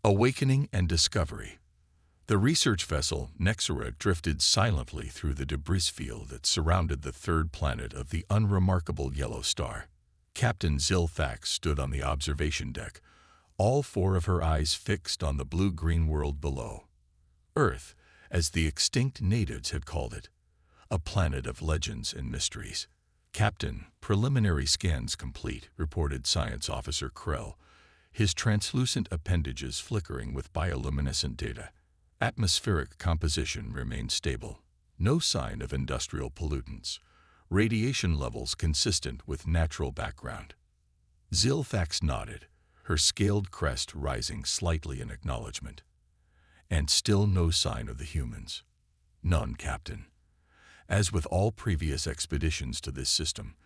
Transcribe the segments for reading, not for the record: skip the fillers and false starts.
Awakening and discovery. The research vessel Nexera drifted silently through the debris field that surrounded the third planet of the unremarkable yellow star. Captain Zilthax stood on the observation deck, all four of her eyes fixed on the blue-green world below. Earth, as the extinct natives had called it, a planet of legends and mysteries. "Captain, preliminary scans complete," reported Science Officer Krell, his translucent appendages flickering with bioluminescent data. Atmospheric composition remained stable. No sign of industrial pollutants. Radiation levels consistent with natural background. Zilthax nodded, her scaled crest rising slightly in acknowledgement. "And still no sign of the humans." "None, Captain. As with all previous expeditions to this system,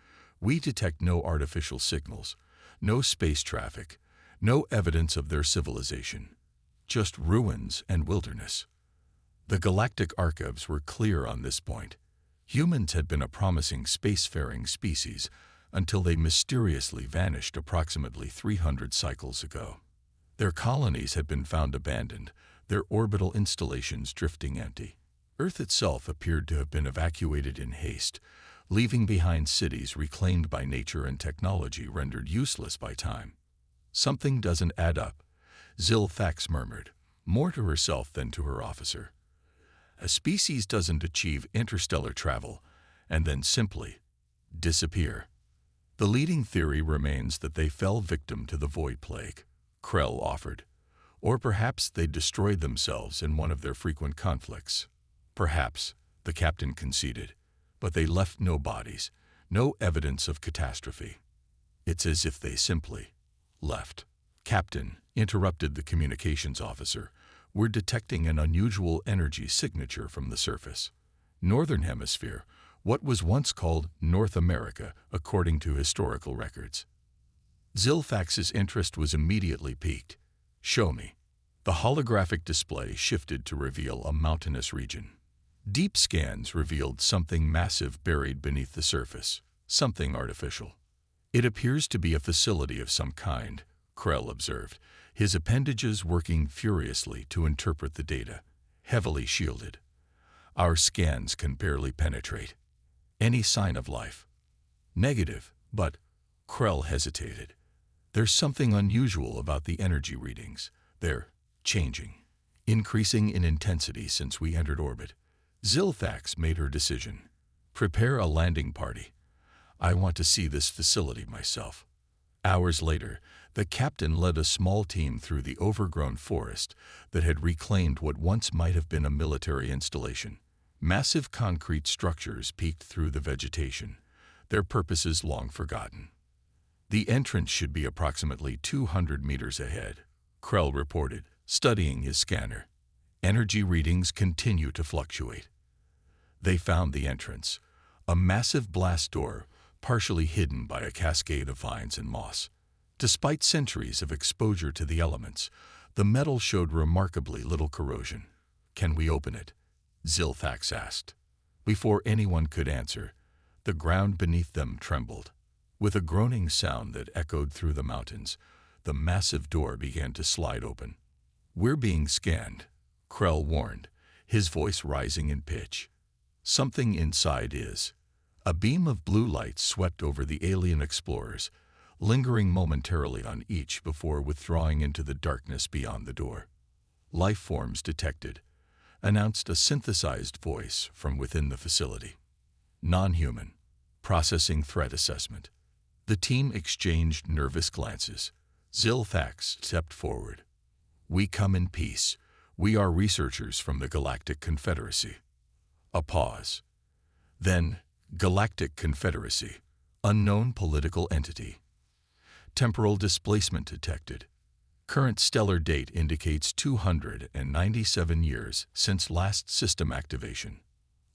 we detect no artificial signals, no space traffic, no evidence of their civilization. Just ruins and wilderness." The galactic archives were clear on this point. Humans had been a promising spacefaring species until they mysteriously vanished approximately 300 cycles ago. Their colonies had been found abandoned, their orbital installations drifting empty. Earth itself appeared to have been evacuated in haste, leaving behind cities reclaimed by nature and technology rendered useless by time. "Something doesn't add up," Zilthax murmured, more to herself than to her officer. "A species doesn't achieve interstellar travel and then simply disappear." "The leading theory remains that they fell victim to the void plague," Krell offered. "Or perhaps they destroyed themselves in one of their frequent conflicts." "Perhaps," the captain conceded, "but they left no bodies, no evidence of catastrophe. It's as if they simply left." "Captain," interrupted the communications officer, "we're detecting an unusual energy signature from the surface. Northern Hemisphere, what was once called North America according to historical records." Zilthax's interest was immediately piqued. "Show me." The holographic display shifted to reveal a mountainous region. Deep scans revealed something massive buried beneath the surface, something artificial. "It appears to be a facility of some kind," Krell observed, his appendages working furiously to interpret the data. "Heavily shielded. Our scans can barely penetrate. Any sign of life?" "Negative, but—" Krell hesitated. "There's something unusual about the energy readings. They're changing, increasing in intensity since we entered orbit." Zilthax made her decision. "Prepare a landing party. I want to see this facility myself." Hours later, the captain led a small team through the overgrown forest that had reclaimed what once might have been a military installation. Massive concrete structures peeked through the vegetation, their purposes long forgotten. "The entrance should be approximately 200 meters ahead," Krell reported, studying his scanner. "Energy readings continue to fluctuate." They found the entrance, a massive blast door partially hidden by a cascade of vines and moss. Despite centuries of exposure to the elements, the metal showed remarkably little corrosion. "Can we open it?" Zilthax asked. Before anyone could answer, the ground beneath them trembled. With a groaning sound that echoed through the mountains, the massive door began to slide open. "We're being scanned," Krell warned, his voice rising in pitch. "Something inside is." A beam of blue light swept over the alien explorers, lingering momentarily on each before withdrawing into the darkness beyond the door. "Life forms detected," announced a synthesized voice from within the facility. "Non-human. Processing threat assessment." The team exchanged nervous glances. Zilthax stepped forward. "We come in peace. We are researchers from the Galactic Confederacy." A pause. Then, Galactic Confederacy, unknown political entity. Temporal displacement detected. Current stellar date indicates 297 years since last system activation.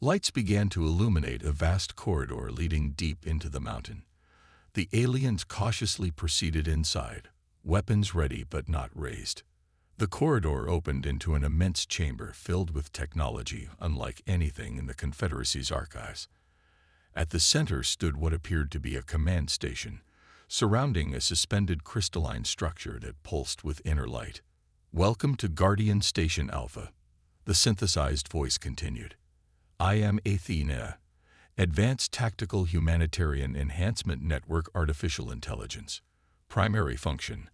Lights began to illuminate a vast corridor leading deep into the mountain. The aliens cautiously proceeded inside, weapons ready but not raised. The corridor opened into an immense chamber filled with technology unlike anything in the Confederacy's archives. At the center stood what appeared to be a command station, surrounding a suspended crystalline structure that pulsed with inner light. Welcome to Guardian Station Alpha, the synthesized voice continued. I am Athena, Advanced Tactical Humanitarian Enhancement Network Artificial Intelligence. Primary function: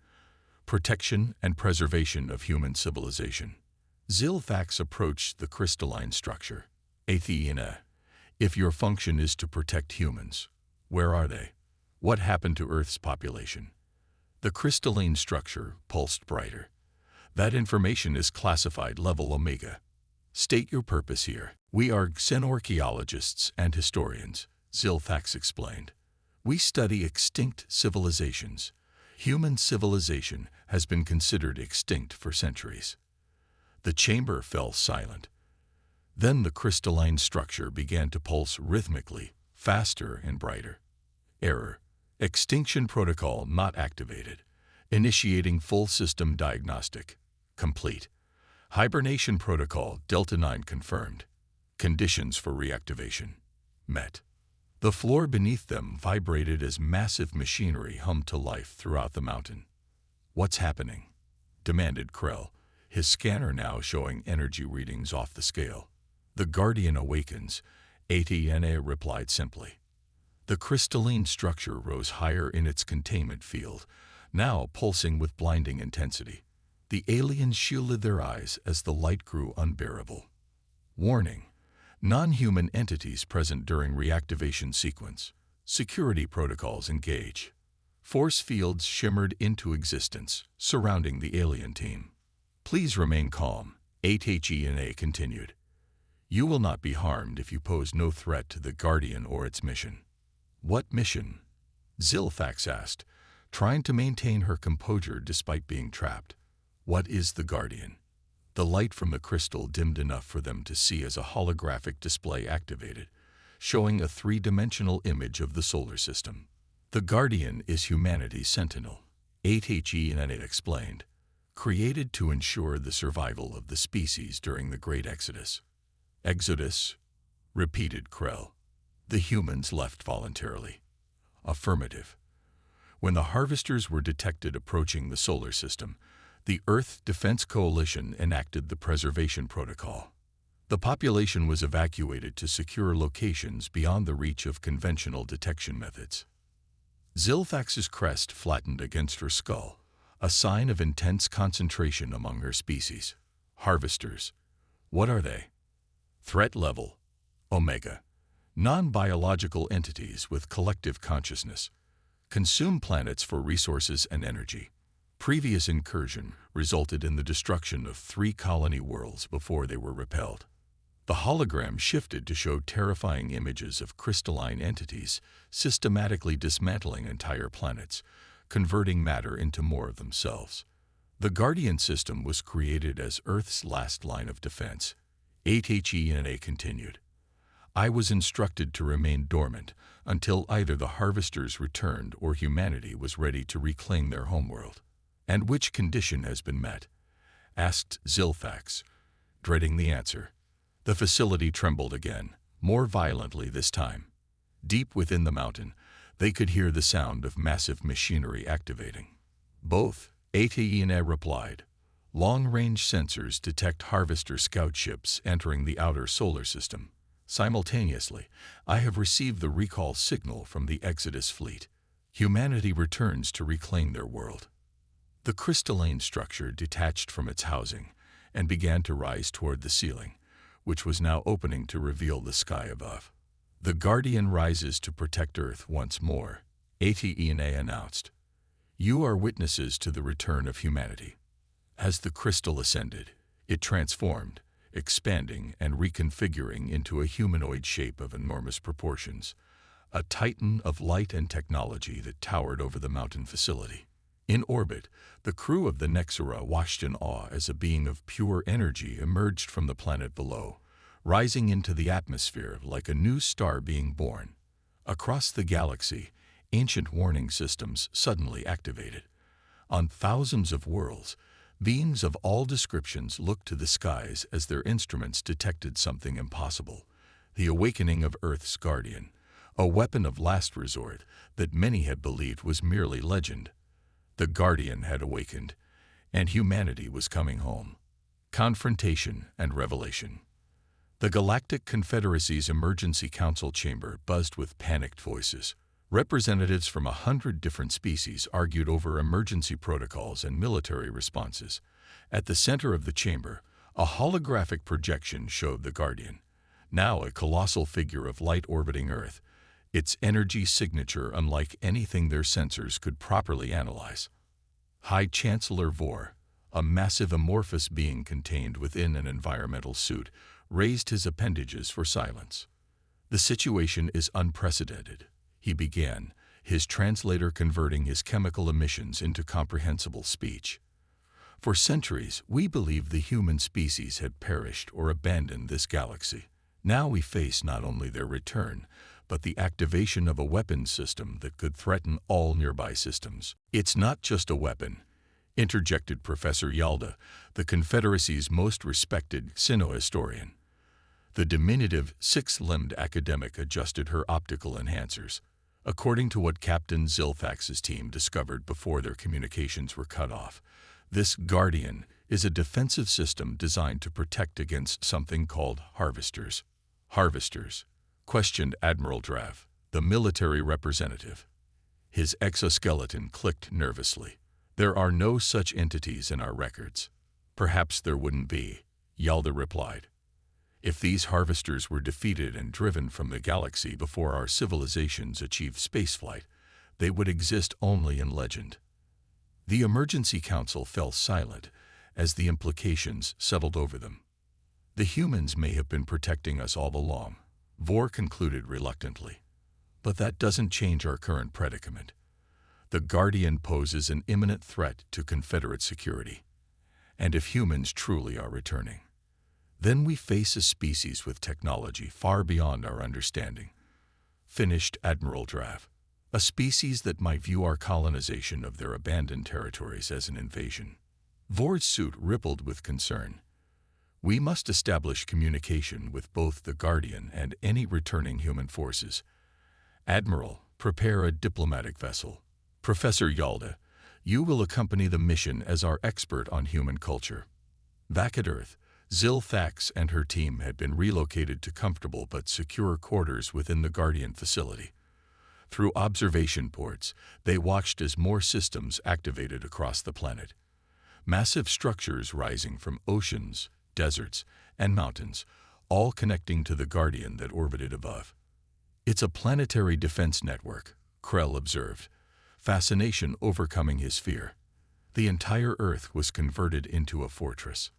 protection and preservation of human civilization. Zilfax approached the crystalline structure. Athena, if your function is to protect humans, where are they? What happened to Earth's population? The crystalline structure pulsed brighter. That information is classified level Omega. State your purpose here. We are xenorchaeologists and historians, Zilfax explained. We study extinct civilizations. Human civilization has been considered extinct for centuries. The chamber fell silent. Then the crystalline structure began to pulse rhythmically, faster and brighter. Error: extinction protocol not activated. Initiating full system diagnostic. Complete. Hibernation protocol Delta 9 confirmed. Conditions for reactivation met. The floor beneath them vibrated as massive machinery hummed to life throughout the mountain. What's happening? Demanded Krell, his scanner now showing energy readings off the scale. The Guardian awakens, Athena replied simply. The crystalline structure rose higher in its containment field, now pulsing with blinding intensity. The aliens shielded their eyes as the light grew unbearable. Warning: non-human entities present during reactivation sequence. Security protocols engage. Force fields shimmered into existence, surrounding the alien team. Please remain calm, HFY continued. You will not be harmed if you pose no threat to the Guardian or its mission. What mission? Zilfax asked, trying to maintain her composure despite being trapped. What is the Guardian? The light from the crystal dimmed enough for them to see as a holographic display activated, showing a three-dimensional image of the solar system. The Guardian is humanity's sentinel, HFY explained, created to ensure the survival of the species during the Great Exodus. Exodus? Repeated Krell. The humans left voluntarily. Affirmative. When the harvesters were detected approaching the solar system, the Earth Defense Coalition enacted the preservation protocol. The population was evacuated to secure locations beyond the reach of conventional detection methods. Zilfax's crest flattened against her skull, a sign of intense concentration among her species. Harvesters. What are they? Threat level: Omega. Non-biological entities with collective consciousness. Consume planets for resources and energy. Previous incursion resulted in the destruction of 3 colony worlds before they were repelled. The hologram shifted to show terrifying images of crystalline entities systematically dismantling entire planets, converting matter into more of themselves. The Guardian system was created as Earth's last line of defense. HFY continued. I was instructed to remain dormant until either the harvesters returned or humanity was ready to reclaim their homeworld. And which condition has been met? Asked Zilfax, dreading the answer. The facility trembled again, more violently this time. Deep within the mountain, they could hear the sound of massive machinery activating. Both, Athena replied. Long-range sensors detect harvester scout ships entering the outer solar system. Simultaneously, I have received the recall signal from the Exodus fleet. Humanity returns to reclaim their world. The crystalline structure detached from its housing and began to rise toward the ceiling, which was now opening to reveal the sky above. The Guardian rises to protect Earth once more, Athena announced. You are witnesses to the return of humanity. As the crystal ascended, it transformed, expanding and reconfiguring into a humanoid shape of enormous proportions, a titan of light and technology that towered over the mountain facility. In orbit, the crew of the Nexera watched in awe as a being of pure energy emerged from the planet below, rising into the atmosphere like a new star being born. Across the galaxy, ancient warning systems suddenly activated. On thousands of worlds, beings of all descriptions looked to the skies as their instruments detected something impossible: the awakening of Earth's Guardian, a weapon of last resort that many had believed was merely legend. The Guardian had awakened, and humanity was coming home. Confrontation and revelation. The Galactic Confederacy's Emergency Council chamber buzzed with panicked voices. Representatives from 100 different species argued over emergency protocols and military responses. At the center of the chamber, a holographic projection showed the Guardian, now a colossal figure of light orbiting Earth, its energy signature unlike anything their sensors could properly analyze. High Chancellor Vor, a massive amorphous being contained within an environmental suit, raised his appendages for silence. "The situation is unprecedented," he began, his translator converting his chemical emissions into comprehensible speech. "For centuries, we believed the human species had perished or abandoned this galaxy. Now we face not only their return, but the activation of a weapons system that could threaten all nearby systems." "It's not just a weapon," interjected Professor Yalda, the Confederacy's most respected sino-historian. The diminutive, six-limbed academic adjusted her optical enhancers. "According to what Captain Zilfax's team discovered before their communications were cut off, this Guardian is a defensive system designed to protect against something called harvesters." "Harvesters?" questioned Admiral Drav, the military representative. His exoskeleton clicked nervously. "There are no such entities in our records." "Perhaps there wouldn't be," Yalda replied. "If these harvesters were defeated and driven from the galaxy before our civilizations achieved spaceflight, they would exist only in legend." The Emergency Council fell silent as the implications settled over them. "The humans may have been protecting us all along," Vor concluded reluctantly. "But that doesn't change our current predicament. The Guardian poses an imminent threat to Confederate security. And if humans truly are returning, then we face a species with technology far beyond our understanding," finished Admiral Drav. "A species that might view our colonization of their abandoned territories as an invasion." Vor's suit rippled with concern. "We must establish communication with both the Guardian and any returning human forces. Admiral, prepare a diplomatic vessel. Professor Yalda, you will accompany the mission as our expert on human culture." Back at Earth, Zilfax and her team had been relocated to comfortable but secure quarters within the Guardian facility. Through observation ports, they watched as more systems activated across the planet. Massive structures rising from oceans, deserts, and mountains, all connecting to the Guardian that orbited above. "It's a planetary defense network," Krell observed, fascination overcoming his fear. The entire Earth was converted into a fortress.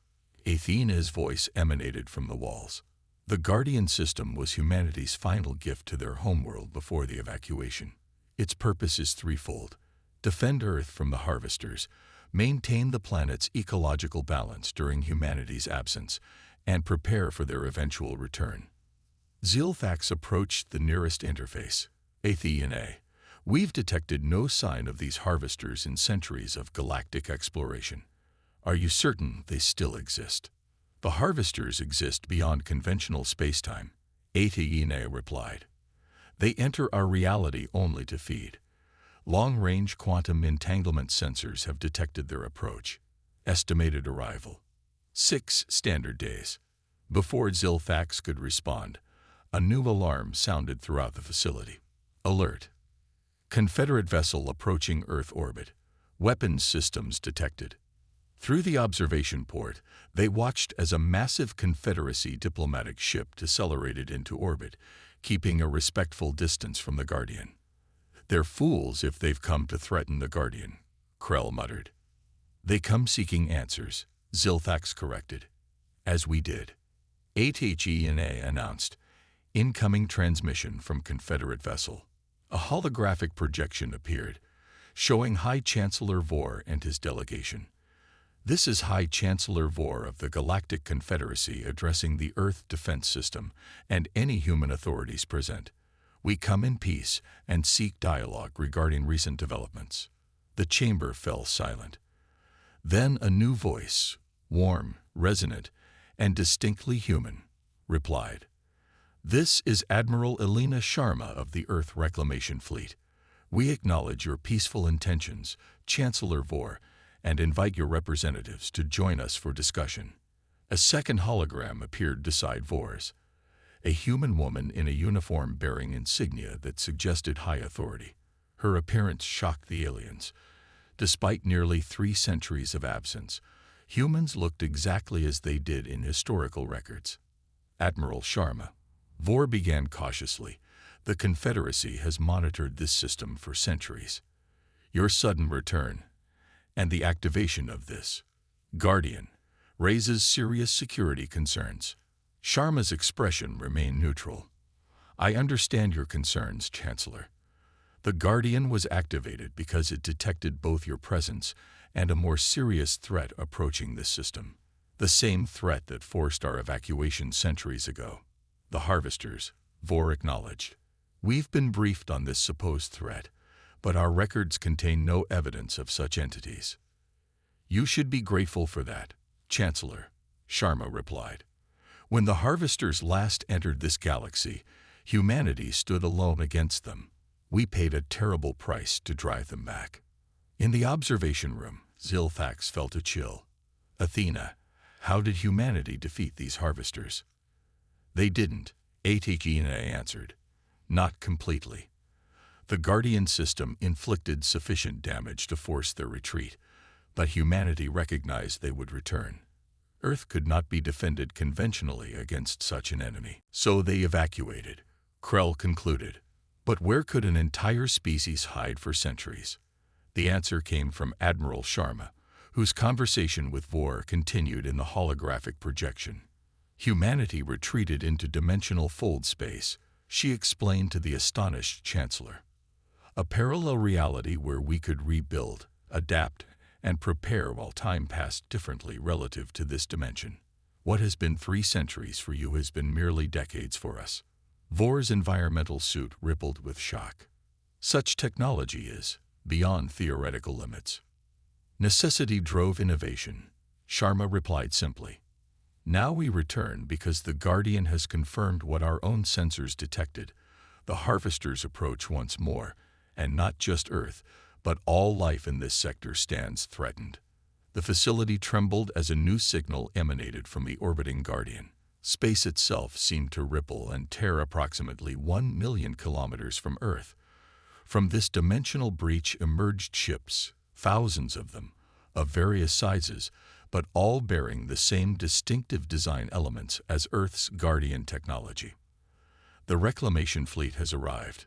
Athena's voice emanated from the walls. The Guardian system was humanity's final gift to their homeworld before the evacuation. Its purpose is threefold: defend Earth from the harvesters, maintain the planet's ecological balance during humanity's absence, and prepare for their eventual return. Zilfax approached the nearest interface. "Athena, we've detected no sign of these harvesters in centuries of galactic exploration. Are you certain they still exist?" "The harvesters exist beyond conventional spacetime," Athena replied. "They enter our reality only to feed. Long-range quantum entanglement sensors have detected their approach. Estimated arrival: 6 standard days." Before Zilfax could respond, a new alarm sounded throughout the facility. "Alert! Confederate vessel approaching Earth orbit. Weapons systems detected." Through the observation port, they watched as a massive Confederacy diplomatic ship decelerated into orbit, keeping a respectful distance from the Guardian. "They're fools if they've come to threaten the Guardian," Krell muttered. "They come seeking answers," Zilfax corrected. "As we did." HFY announced, "Incoming transmission from Confederate vessel." A holographic projection appeared, showing High Chancellor Vor and his delegation. "This is High Chancellor Vor of the Galactic Confederacy addressing the Earth Defense System and any human authorities present. We come in peace and seek dialogue regarding recent developments." The chamber fell silent. Then a new voice, warm, resonant, and distinctly human, replied. "This is Admiral Elena Sharma of the Earth Reclamation Fleet. We acknowledge your peaceful intentions, Chancellor Vor, and invite your representatives to join us for discussion. A second hologram appeared beside Vor's, a human woman in a uniform bearing insignia that suggested high authority. Her appearance shocked the aliens. Despite nearly 3 centuries of absence, humans looked exactly as they did in historical records. Admiral Sharma. Vor began cautiously. The Confederacy has monitored this system for centuries. Your sudden return, and the activation of this Guardian, raises serious security concerns. Sharma's expression remained neutral. I understand your concerns, Chancellor. The Guardian was activated because it detected both your presence and a more serious threat approaching this system. The same threat that forced our evacuation centuries ago. The Harvesters, Vor acknowledged. We've been briefed on this supposed threat, but our records contain no evidence of such entities. You should be grateful for that, Chancellor, Sharma replied. When the Harvesters last entered this galaxy, humanity stood alone against them. We paid a terrible price to drive them back. In the observation room, Zilthax felt a chill. Athena, how did humanity defeat these Harvesters? They didn't, Athena answered. Not completely. The Guardian system inflicted sufficient damage to force their retreat, but humanity recognized they would return. Earth could not be defended conventionally against such an enemy, so they evacuated, Krell concluded. But where could an entire species hide for centuries? The answer came from Admiral Sharma, whose conversation with Vor continued in the holographic projection. Humanity retreated into dimensional fold space, she explained to the astonished Chancellor. A parallel reality where we could rebuild, adapt, and prepare while time passed differently relative to this dimension. What has been 3 centuries for you has been merely decades for us. Vor's environmental suit rippled with shock. Such technology is beyond theoretical limits. Necessity drove innovation, Sharma replied simply. Now we return because the Guardian has confirmed what our own sensors detected. The Harvesters approach once more, and not just Earth, but all life in this sector stands threatened. The facility trembled as a new signal emanated from the orbiting Guardian. Space itself seemed to ripple and tear approximately 1 million kilometers from Earth. From this dimensional breach emerged ships, thousands of them, of various sizes, but all bearing the same distinctive design elements as Earth's Guardian technology. The reclamation fleet has arrived,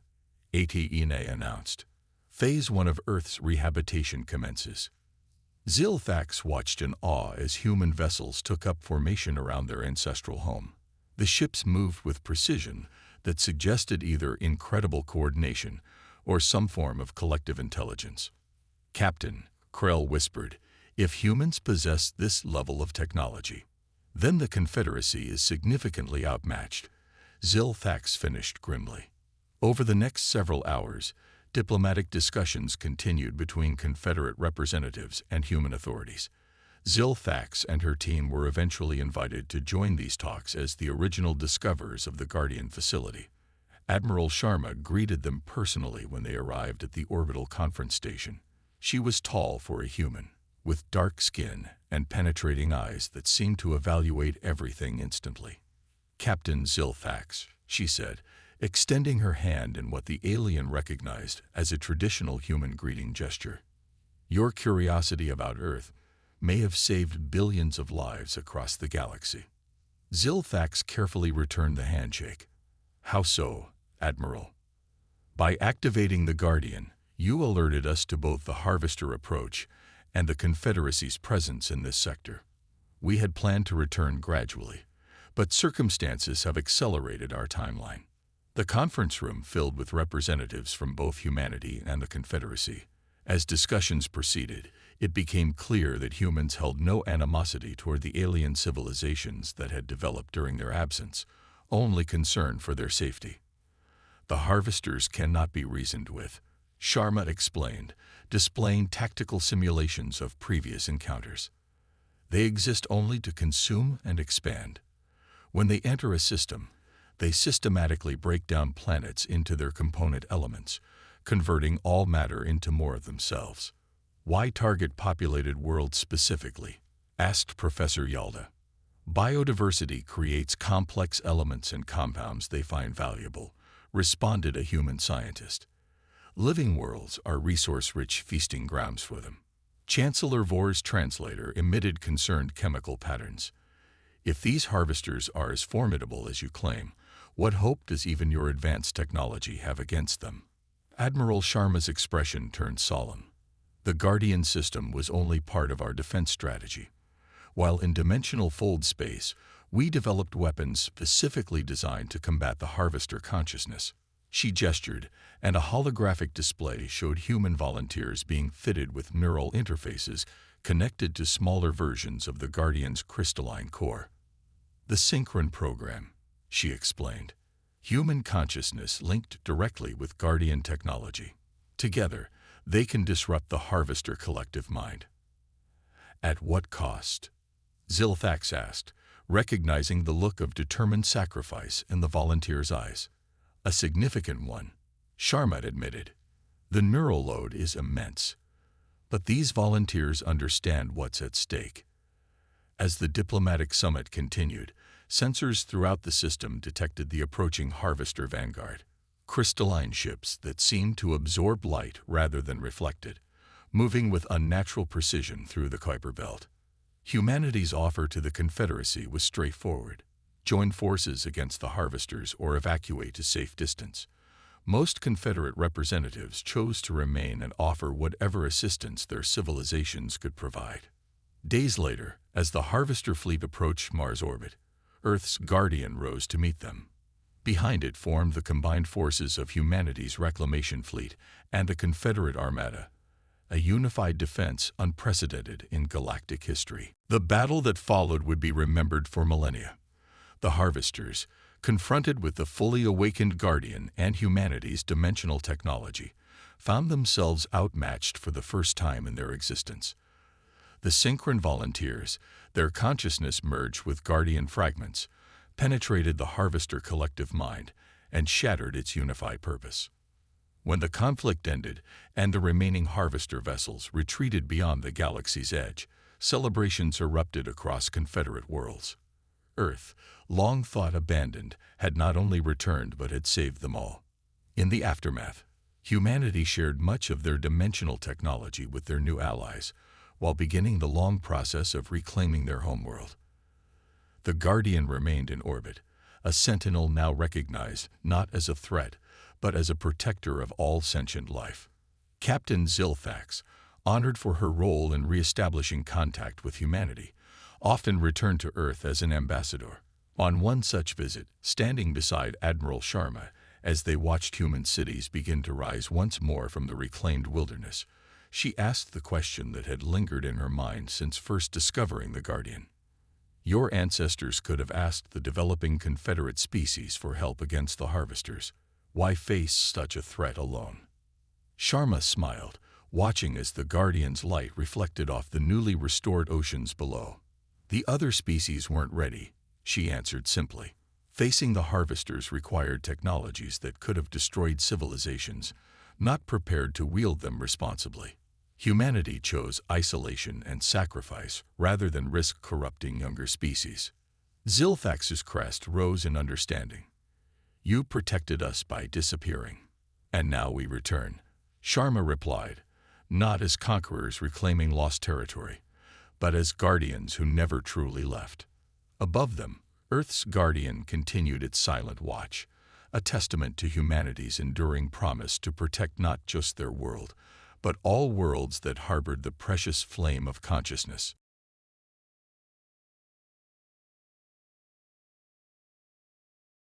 Athena announced. Phase 1 of Earth's rehabilitation commences. Zilthax watched in awe as human vessels took up formation around their ancestral home. The ships moved with precision that suggested either incredible coordination or some form of collective intelligence. Captain, Krell whispered, if humans possess this level of technology, then the Confederacy is significantly outmatched, Zilthax finished grimly. Over the next several hours, diplomatic discussions continued between Confederate representatives and human authorities. Zilthax and her team were eventually invited to join these talks as the original discoverers of the Guardian facility. Admiral Sharma greeted them personally when they arrived at the orbital conference station. She was tall for a human, with dark skin and penetrating eyes that seemed to evaluate everything instantly. Captain Zilthax, she said, extending her hand in what the alien recognized as a traditional human greeting gesture. Your curiosity about Earth may have saved billions of lives across the galaxy. Zilthax carefully returned the handshake. How so, Admiral? By activating the Guardian, you alerted us to both the Harvester approach and the Confederacy's presence in this sector. We had planned to return gradually, but circumstances have accelerated our timeline. The conference room filled with representatives from both humanity and the Confederacy. As discussions proceeded, it became clear that humans held no animosity toward the alien civilizations that had developed during their absence, only concern for their safety. The Harvesters cannot be reasoned with, Sharma explained, displaying tactical simulations of previous encounters. They exist only to consume and expand. When they enter a system, they systematically break down planets into their component elements, converting all matter into more of themselves. Why target populated worlds specifically? Asked Professor Yalda. Biodiversity creates complex elements and compounds they find valuable, responded a human scientist. Living worlds are resource-rich feasting grounds for them. Chancellor Vor's translator emitted concerned chemical patterns. If these harvesters are as formidable as you claim, what hope does even your advanced technology have against them? Admiral Sharma's expression turned solemn. The Guardian system was only part of our defense strategy. While in dimensional fold space, we developed weapons specifically designed to combat the harvester consciousness. She gestured, and a holographic display showed human volunteers being fitted with neural interfaces connected to smaller versions of the Guardian's crystalline core. The Synchron program, she explained. Human consciousness linked directly with Guardian technology. Together, they can disrupt the harvester collective mind. At what cost? Zilthax asked, recognizing the look of determined sacrifice in the volunteer's eyes. A significant one, Sharma admitted. The neural load is immense. But these volunteers understand what's at stake. As the diplomatic summit continued, sensors throughout the system detected the approaching harvester vanguard. Crystalline ships that seemed to absorb light rather than reflect it, moving with unnatural precision through the Kuiper Belt. Humanity's offer to the Confederacy was straightforward. Join forces against the harvesters or evacuate to safe distance. Most Confederate representatives chose to remain and offer whatever assistance their civilizations could provide. Days later, as the harvester fleet approached Mars orbit, Earth's Guardian rose to meet them. Behind it formed the combined forces of humanity's reclamation fleet and a Confederate armada, a unified defense unprecedented in galactic history. The battle that followed would be remembered for millennia. The harvesters, confronted with the fully awakened Guardian and humanity's dimensional technology, found themselves outmatched for the first time in their existence. The Synchron volunteers, their consciousness merged with Guardian fragments, penetrated the harvester collective mind and shattered its unified purpose. When the conflict ended and the remaining harvester vessels retreated beyond the galaxy's edge, celebrations erupted across Confederate worlds. Earth, long thought abandoned, had not only returned but had saved them all. In the aftermath, humanity shared much of their dimensional technology with their new allies, while beginning the long process of reclaiming their homeworld. The Guardian remained in orbit, a sentinel now recognized not as a threat, but as a protector of all sentient life. Captain Zilthax, honored for her role in reestablishing contact with humanity, often returned to Earth as an ambassador. On one such visit, standing beside Admiral Sharma as they watched human cities begin to rise once more from the reclaimed wilderness, she asked the question that had lingered in her mind since first discovering the Guardian. Your ancestors could have asked the developing Confederate species for help against the harvesters. Why face such a threat alone? Sharma smiled, watching as the Guardian's light reflected off the newly restored oceans below. The other species weren't ready, she answered simply. Facing the harvesters required technologies that could have destroyed civilizations, not prepared to wield them responsibly. Humanity chose isolation and sacrifice rather than risk corrupting younger species. Zilthax's crest rose in understanding. You protected us by disappearing, and now we return. Sharma replied, not as conquerors reclaiming lost territory, but as guardians who never truly left. Above them, Earth's Guardian continued its silent watch, a testament to humanity's enduring promise to protect not just their world, but all worlds that harbored the precious flame of consciousness.